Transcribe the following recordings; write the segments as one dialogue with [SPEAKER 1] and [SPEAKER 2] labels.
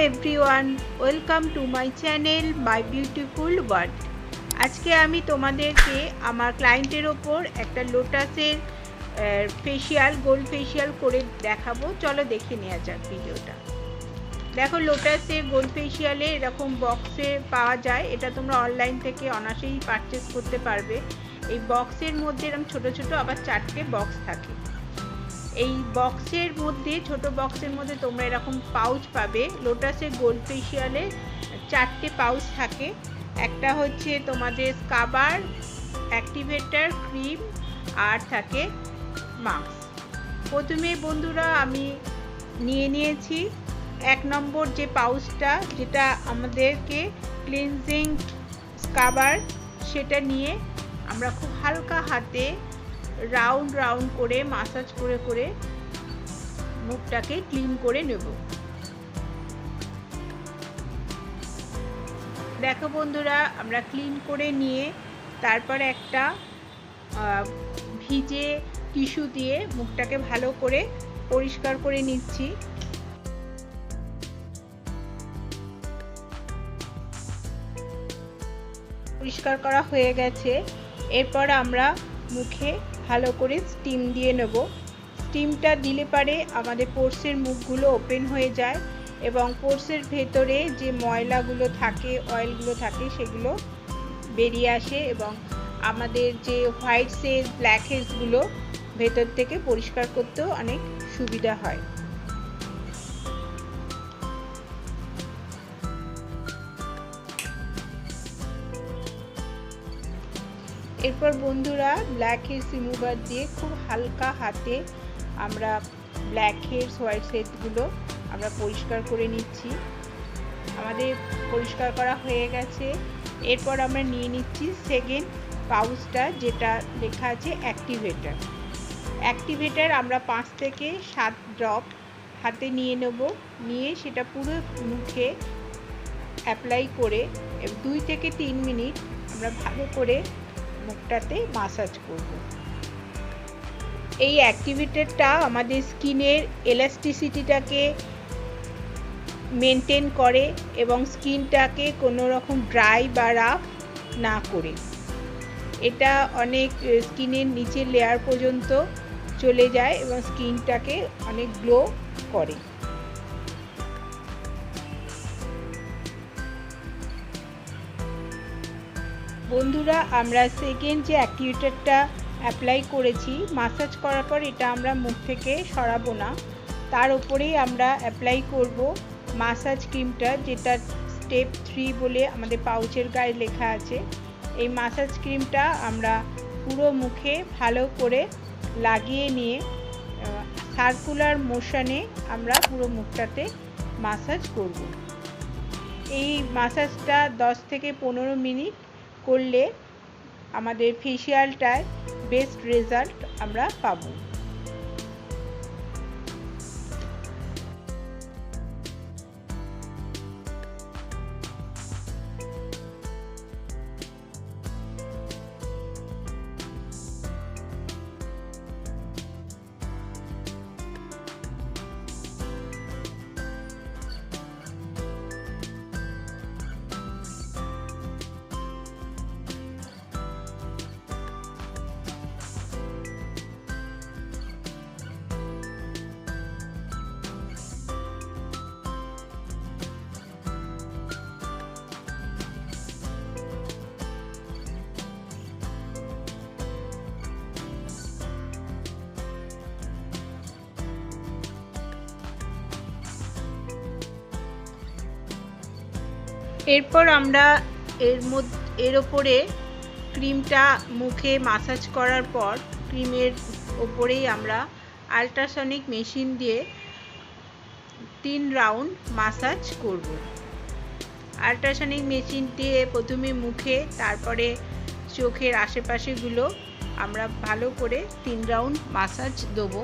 [SPEAKER 1] Everyone, welcome to my channel my beautiful world. আজকে আমি তোমাদেরকে আমার ক্লায়েন্টের ওপর একটা লোটাসের ফেসিয়াল, গোল্ড ফেসিয়াল করে দেখাবো। চলো দেখে নেওয়া যাক ভিডিওটা। দেখো, লোটাসের গোল্ড ফেসিয়ালে এরকম বক্সে পাওয়া যায়। এটা তোমরা অনলাইন থেকে অনায়াসেই পারচেস করতে পারবে। এই বক্সের মধ্যে এরকম ছোট ছোট আবার 4টে বক্স থাকে। এই বক্সের মধ্যে, ছোট বক্সের মধ্যে তোমরা এরকম পাউচ পাবে। লোটাসের গোল্ড ফেসিয়ালে 4টে পাউচ থাকে। একটা হচ্ছে তোমাদের স্কাবার, অ্যাক্টিভেটার, ক্রিম আর থাকে মাস্ক। প্রথমে বন্ধুরা আমি নিয়ে নিয়েছি 1 নম্বর যে পাউচটা, যেটা আমাদেরকে ক্লিনজিং স্কাবার, সেটা নিয়ে আমরা খুব হালকা হাতে রাউন্ড রাউন্ড করে মাসাজ করে করে মুখটাকে ক্লিন করে নেব। দেখো বন্ধুরা, আমরা ক্লিন করে নিয়ে তারপর একটা ভিজে টিস্যু দিয়ে মুখটাকে ভালো করে পরিষ্কার করে নিচ্ছি। পরিষ্কার করা হয়ে গেছে। এরপর আমরা মুখে ভালো করে স্টিম দিয়ে নেব। স্টিমটা দিলে পারে আমাদের পোর্সের মুখগুলো ওপেন হয়ে যায় এবং পোর্সের ভেতরে যে ময়লাগুলো থাকে, অয়েলগুলো থাকে, সেগুলো বেরিয়ে আসে এবং আমাদের যে হোয়াইট হেডস, ব্ল্যাক হেডসগুলো ভেতর থেকে পরিষ্কার করতেও অনেক সুবিধা হয়। এরপর বন্ধুরা ব্ল্যাক হেডস রিমুভার দিয়ে খুব হালকা হাতে আমরা ব্ল্যাক হেডস, হোয়াইট হেডসগুলো আমরা পরিষ্কার করে নিচ্ছি। আমাদের পরিষ্কার করা হয়ে গেছে। এরপর আমরা নিয়ে নিচ্ছি সেকেন্ড পাউচটা, যেটা লেখা আছে অ্যাক্টিভেটার। অ্যাক্টিভেটার আমরা 5 থেকে 7 ড্রপ হাতে নিয়ে নেব। নিয়ে সেটা পুরো মুখে অ্যাপ্লাই করে 2 থেকে 3 মিনিট আমরা ভালো করে মুখটাতে মাসাজ করব। এই অ্যাক্টিভেটরটা আমাদের স্কিনের এলাস্টিসিটিটাকে মেনটেন করে এবং স্কিনটাকে কোনো রকম ড্রাই বা রাফ না করে। এটা অনেক স্কিনের নিচের লেয়ার পর্যন্ত চলে যায় এবং স্কিনটাকে অনেক গ্লো করে। বন্ধুরা, আমরা সেকেন্ড যে অ্যাক্টিভেটরটা অ্যাপ্লাই করেছি, মাসাজ করার পর এটা আমরা মুখ থেকে সরাবো না, তার উপরেই আমরা অ্যাপ্লাই করব মাসাজ ক্রিমটা, যেটা স্টেপ 3 বলে আমাদের পাউচের গায়ে লেখা আছে। এই মাসাজ ক্রিমটা আমরা পুরো মুখে ভালো করে লাগিয়ে নিয়ে সার্কুলার মোশনে আমরা পুরো মুখটাতে মাসাজ করব। এই মাসাজটা 10 থেকে 15 মিনিট করলে আমাদের ফেসিয়ালটায় বেস্ট রেজাল্ট আমরা পাবো। এরপর আমরা এর ওপরে ক্রিমটা মুখে মাসাজ করার পর ক্রিমের ওপরেই আমরা আল্ট্রাসনিক মেশিন দিয়ে 3 রাউন্ড মাসাজ করব। আল্ট্রাসনিক মেশিন দিয়ে প্রথমে মুখে, তারপরে চোখের আশেপাশেগুলো আমরা ভালো করে 3 রাউন্ড মাসাজ দেবো।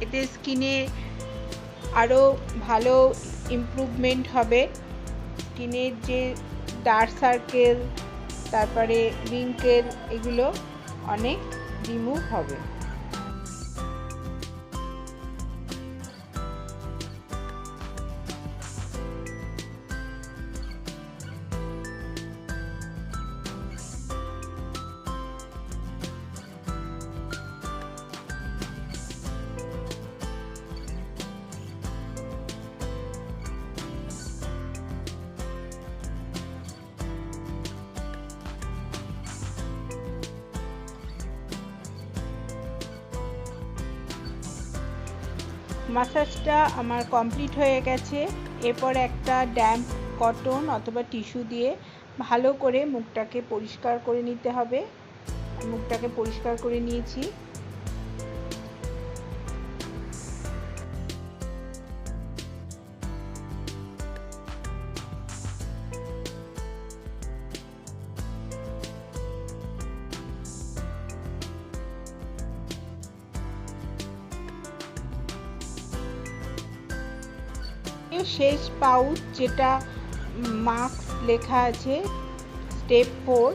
[SPEAKER 1] এতে স্কিনে আরও ভালো ইমপ্রুভমেন্ট হবে। স্কিনের যে ডার্ক সার্কেল, তারপরে রিঙ্কেল, এগুলো অনেক রিমুভ হবে। ম্যাসাজটা আমার কমপ্লিট হয়ে গেছে। এরপর একটা ড্যাম্প কটন অথবা টিস্যু দিয়ে ভালো করে মুখটাকে পরিষ্কার করে নিতে হবে। মুখটাকে পরিষ্কার করে নিয়েছি। শেষ পাউচ যেটা মাস্ক লেখা আছে স্টেপ 4,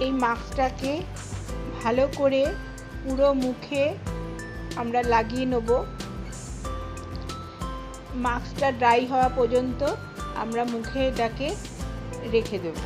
[SPEAKER 1] এই মাস্কটাকে ভালো করে পুরো মুখে আমরা লাগিয়ে নেব। মাস্কটা ড্রাই হওয়া পর্যন্ত আমরা মুখে এটাকে রেখে দেব।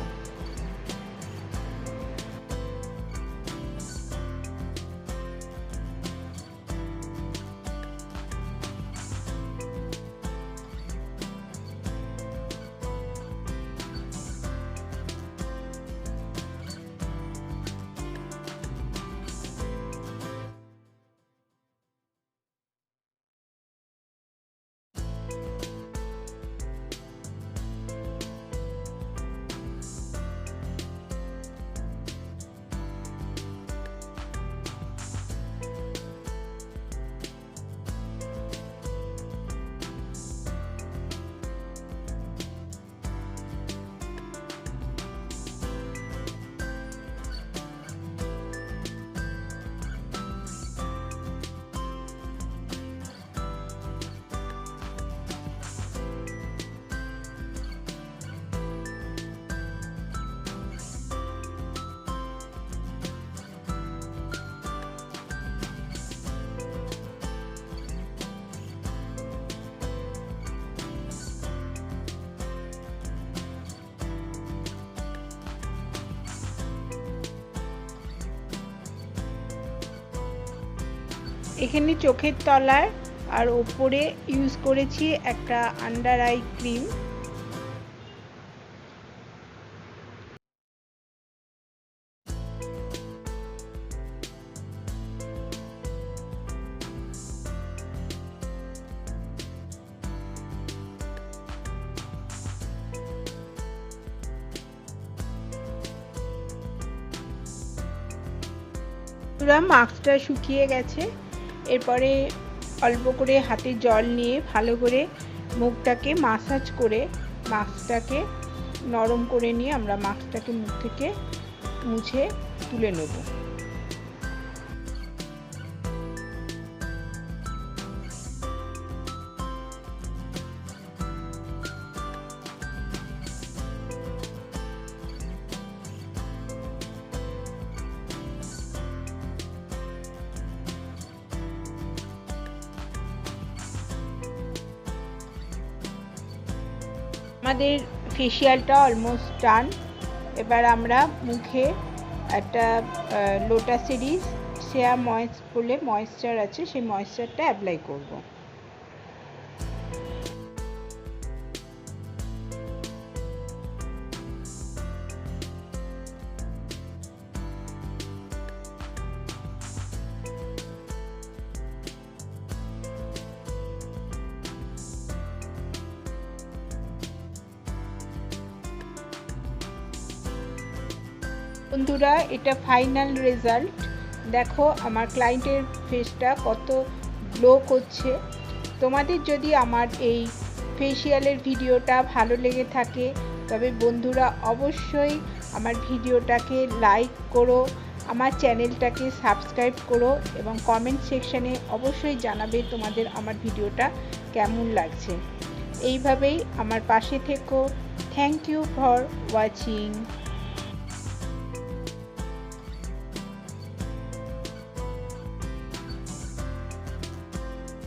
[SPEAKER 1] এখানে চোখের তলার আর ওপরে ইউজ করেছি একটা আন্ডার আই ক্রিম। পুরো মাস্কটা শুকিয়ে গেছে। এরপরে অল্প করে হাতে জল নিয়ে ভালো করে মুখটাকে মাসাজ করে মাস্কটাকে নরম করে নিয়ে আমরা মাস্কটাকে মুখ থেকে মুছে তুলে নেব। আমাদের ফেসিয়ালটা অলমোস্ট ডান। এবার আমরা মুখে একটা লোটাসেরই শেয়া বলে ময়েশ্চার আছে, সেই ময়েশ্চারটা অ্যাপ্লাই করব। বন্ধুরা, এটা ফাইনাল রেজাল্ট। দেখো আমার ক্লায়েন্টের ফেসটা কত গ্লো করছে। তোমাদের যদি আমার এই ফেসিয়ালের ভিডিওটা ভালো লেগে থাকে তবে বন্ধুরা অবশ্যই আমার ভিডিওটাকে লাইক করো, আমার চ্যানেলটাকে সাবস্ক্রাইব করো এবং কমেন্ট সেকশানে অবশ্যই জানাবে তোমাদের আমার ভিডিওটা কেমন লাগছে। এইভাবেই আমার পাশে থেকো। Thank you for watching.